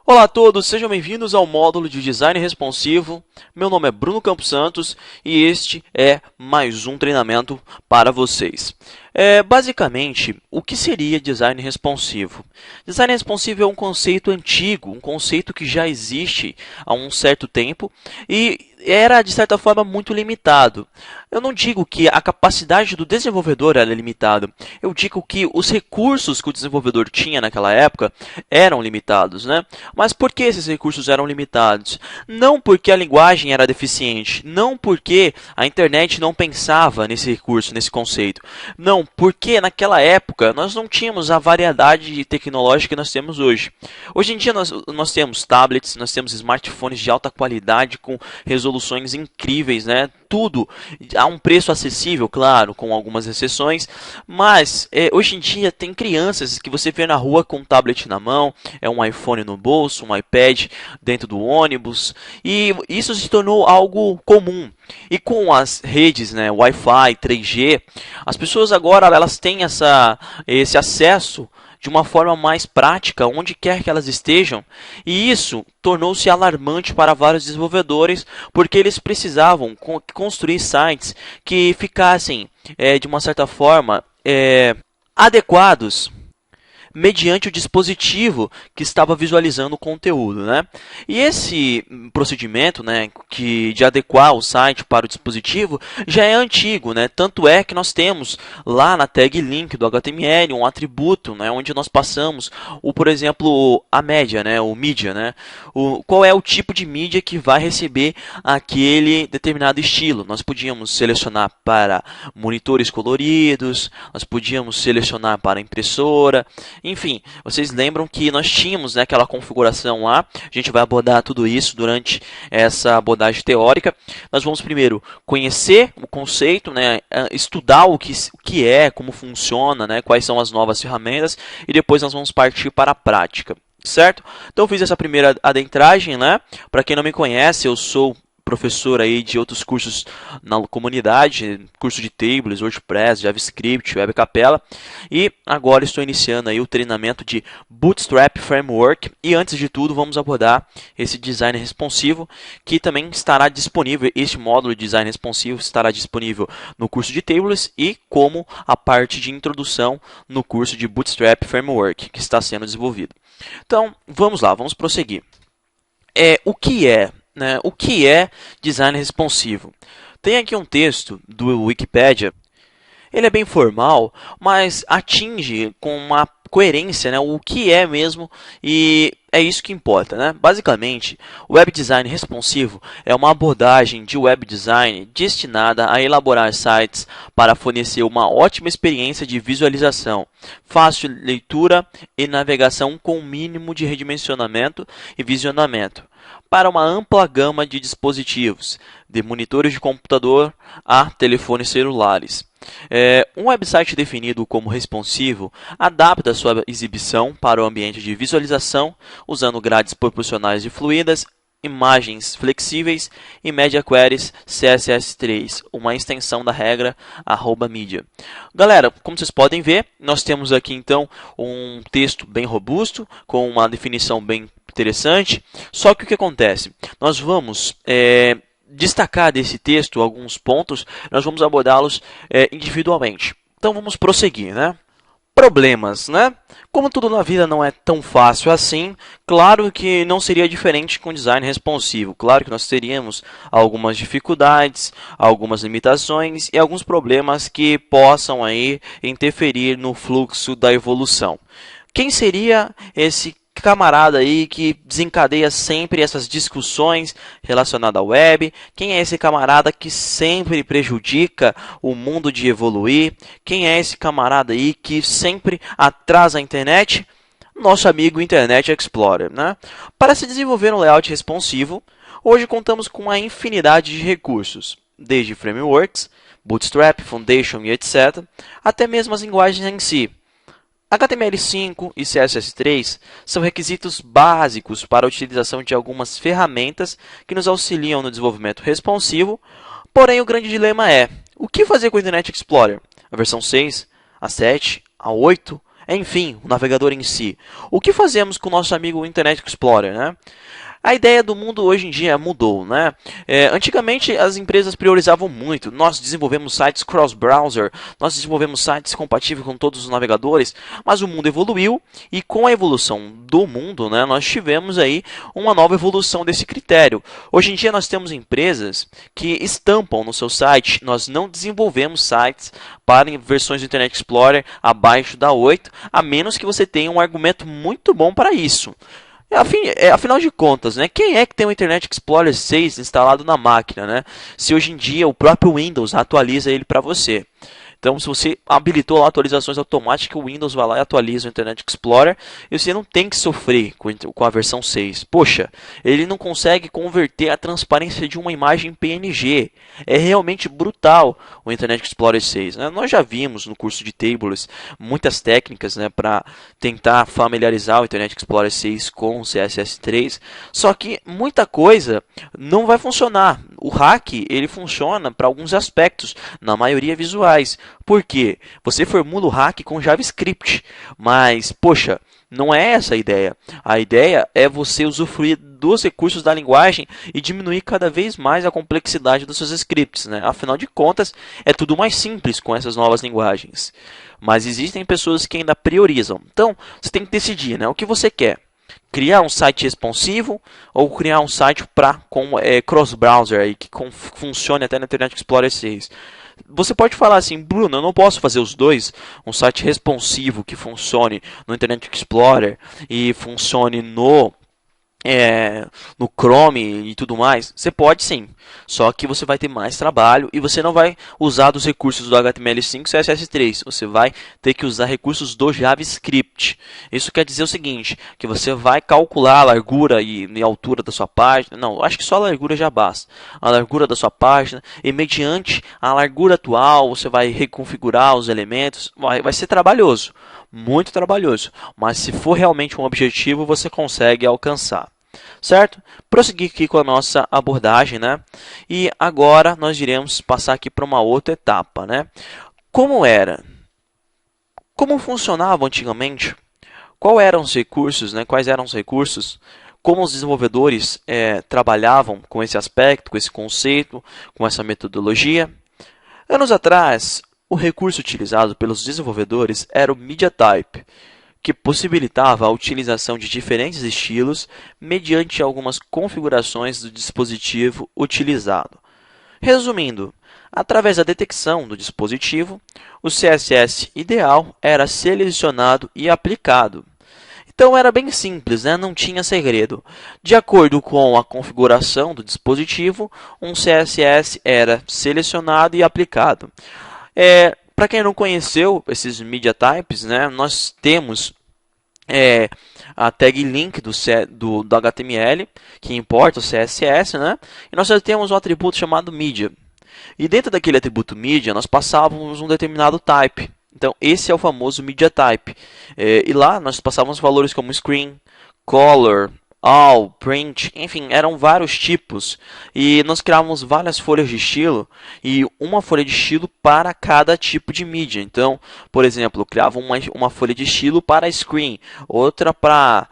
Olá a todos, sejam bem-vindos ao módulo de Design Responsivo. Meu nome é Bruno Campos Santos e este é mais um treinamento para vocês. Basicamente, o que seria Design Responsivo? Design Responsivo é um conceito antigo, um conceito que já existe há um certo tempo e era, de certa forma, muito limitado. Eu não digo que a capacidade do desenvolvedor era limitada, eu digo que os recursos que o desenvolvedor tinha naquela época eram limitados, né? Mas por que esses recursos eram limitados? Não porque a linguagem era deficiente, não porque a internet não pensava nesse recurso, nesse conceito. Não, porque naquela época nós não tínhamos a variedade tecnológica que nós temos hoje. Hoje em dia nós temos tablets, nós temos smartphones de alta qualidade com resoluções incríveis, né? Tudo a um preço acessível, claro, com algumas exceções, mas hoje em dia tem crianças que você vê na rua com um tablet na mão, um iPhone no bolso, um iPad dentro do ônibus, e isso se tornou algo comum. E com as redes, né, Wi-Fi, 3G, as pessoas agora elas têm esse acesso de uma forma mais prática, onde quer que elas estejam, e isso tornou-se alarmante para vários desenvolvedores, porque eles precisavam construir sites que ficassem, de uma certa forma, adequados mediante o dispositivo que estava visualizando o conteúdo, né? E esse procedimento, né, de adequar o site para o dispositivo já é antigo, né? Tanto é que nós temos lá na tag link do HTML um atributo, né, onde nós passamos por exemplo, a média, né, o mídia, né? Qual é o tipo de mídia que vai receber aquele determinado estilo. Nós podíamos selecionar para monitores coloridos, nós podíamos selecionar para impressora. Enfim, vocês lembram que nós tínhamos, né, aquela configuração lá. A gente vai abordar tudo isso durante essa abordagem teórica. Nós vamos primeiro conhecer o conceito, né, estudar o que é, como funciona, né, quais são as novas ferramentas, e depois nós vamos partir para a prática, certo? Então eu fiz essa primeira adentragem, né? Para quem não me conhece, eu sou professor aí de outros cursos na comunidade, curso de Tables, WordPress, JavaScript, Web Capella, e agora estou iniciando aí o treinamento de Bootstrap Framework. E antes de tudo, vamos abordar esse design responsivo, que também estará disponível. Este módulo de design responsivo estará disponível no curso de Tables e como a parte de introdução no curso de Bootstrap Framework, que está sendo desenvolvido. Então, vamos lá, vamos prosseguir. O que é design responsivo? Tem aqui um texto do Wikipedia. Ele é bem formal, mas atinge com uma coerência, né, o que é mesmo, e é isso que importa, né? Basicamente, o web design responsivo é uma abordagem de web design destinada a elaborar sites para fornecer uma ótima experiência de visualização, fácil leitura e navegação com o mínimo de redimensionamento e visionamento, para uma ampla gama de dispositivos, de monitores de computador a telefones celulares. Um website definido como responsivo adapta sua exibição para o ambiente de visualização, usando grades proporcionais e fluidas, imagens flexíveis e media queries CSS3, uma extensão da regra @media. Galera, como vocês podem ver, nós temos aqui então um texto bem robusto, com uma definição bem interessante. Só que o que acontece? Nós vamos destacar desse texto alguns pontos, nós vamos abordá-los individualmente. Então vamos prosseguir, né? Problemas, né? Como tudo na vida não é tão fácil assim, claro que não seria diferente com design responsivo. Claro que nós teríamos algumas dificuldades, algumas limitações e alguns problemas que possam aí interferir no fluxo da evolução. Quem seria esse camarada aí que desencadeia sempre essas discussões relacionadas à web? Quem é esse camarada que sempre prejudica o mundo de evoluir? Quem é esse camarada aí que sempre atrasa a internet? Nosso amigo Internet Explorer, né? Para se desenvolver um layout responsivo, hoje contamos com uma infinidade de recursos, desde frameworks, Bootstrap, Foundation e etc., até mesmo as linguagens em si. HTML5 e CSS3 são requisitos básicos para a utilização de algumas ferramentas que nos auxiliam no desenvolvimento responsivo, porém o grande dilema é: o que fazer com o Internet Explorer? A versão 6, a 7, a 8 enfim, o navegador em si. O que fazemos com o nosso amigo Internet Explorer, né? A ideia do mundo hoje em dia mudou, né? Antigamente as empresas priorizavam muito. Nós desenvolvemos sites cross-browser, nós desenvolvemos sites compatíveis com todos os navegadores, mas o mundo evoluiu e com a evolução do mundo, né, nós tivemos aí uma nova evolução desse critério. Hoje em dia nós temos empresas que estampam no seu site, nós não desenvolvemos sites para versões do Internet Explorer abaixo da 8, a menos que você tenha um argumento muito bom para isso. Afinal de contas, né, quem é que tem o Internet Explorer 6 instalado na máquina, né? Se hoje em dia o próprio Windows atualiza ele para você. Então, se você habilitou lá atualizações automáticas, o Windows vai lá e atualiza o Internet Explorer e você não tem que sofrer com a versão 6. Poxa, ele não consegue converter a transparência de uma imagem em PNG. É realmente brutal o Internet Explorer 6. Né? Nós já vimos no curso de Tables muitas técnicas, né, para tentar familiarizar o Internet Explorer 6 com o CSS3, só que muita coisa não vai funcionar. O hack ele funciona para alguns aspectos, na maioria visuais. Por quê? Você formula o hack com JavaScript, mas, poxa, não é essa a ideia. A ideia é você usufruir dos recursos da linguagem e diminuir cada vez mais a complexidade dos seus scripts, né? Afinal de contas, é tudo mais simples com essas novas linguagens. Mas existem pessoas que ainda priorizam. Então, você tem que decidir, né? O que você quer. Criar um site responsivo ou criar um site com cross-browser aí, que funcione até no Internet Explorer 6. Você pode falar assim, Bruno, eu não posso fazer os dois, um site responsivo que funcione no Internet Explorer e funcione no Chrome e tudo mais. Você pode sim, só que você vai ter mais trabalho e você não vai usar dos recursos do HTML5 e CSS3, você vai ter que usar recursos do JavaScript. Isso quer dizer o seguinte, que você vai calcular a largura e a altura da sua página, não, acho que só a largura já basta, a largura da sua página, e mediante a largura atual você vai reconfigurar os elementos, vai ser trabalhoso, muito trabalhoso, mas se for realmente um objetivo você consegue alcançar. Certo? Prosseguir aqui com a nossa abordagem, né? E agora nós iremos passar aqui para uma outra etapa, né? Como era? Como funcionava antigamente? Quais eram os recursos, né? Quais eram os recursos? Como os desenvolvedores trabalhavam com esse aspecto, com esse conceito, com essa metodologia? Anos atrás, o recurso utilizado pelos desenvolvedores era o MediaType, que possibilitava a utilização de diferentes estilos mediante algumas configurações do dispositivo utilizado. Resumindo, através da detecção do dispositivo, o CSS ideal era selecionado e aplicado. Então era bem simples, né? Não tinha segredo. De acordo com a configuração do dispositivo, um CSS era selecionado e aplicado. Para quem não conheceu esses media types, né, nós temos a tag link do HTML, que importa o CSS, né, e nós já temos um atributo chamado media. E dentro daquele atributo media, nós passávamos um determinado type. Então, esse é o famoso media type. E lá nós passávamos valores como screen, color, all, print, enfim, eram vários tipos. E nós criávamos várias folhas de estilo e uma folha de estilo para cada tipo de mídia. Então, por exemplo, eu criava uma folha de estilo para screen, outra para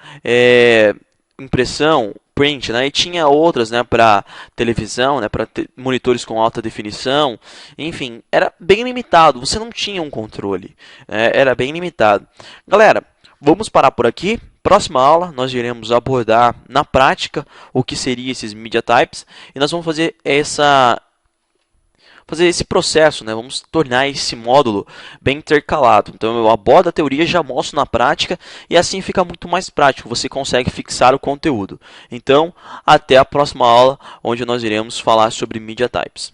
impressão, print, né? E tinha outras, né, para televisão, né, para monitores com alta definição. Enfim, era bem limitado, você não tinha um controle, era bem limitado. Galera, vamos parar por aqui. Próxima aula nós iremos abordar na prática o que seriam esses media types e nós vamos fazer esse processo, né? Vamos tornar esse módulo bem intercalado. Então eu abordo a teoria, já mostro na prática e assim fica muito mais prático, você consegue fixar o conteúdo. Então, até a próxima aula onde nós iremos falar sobre media types.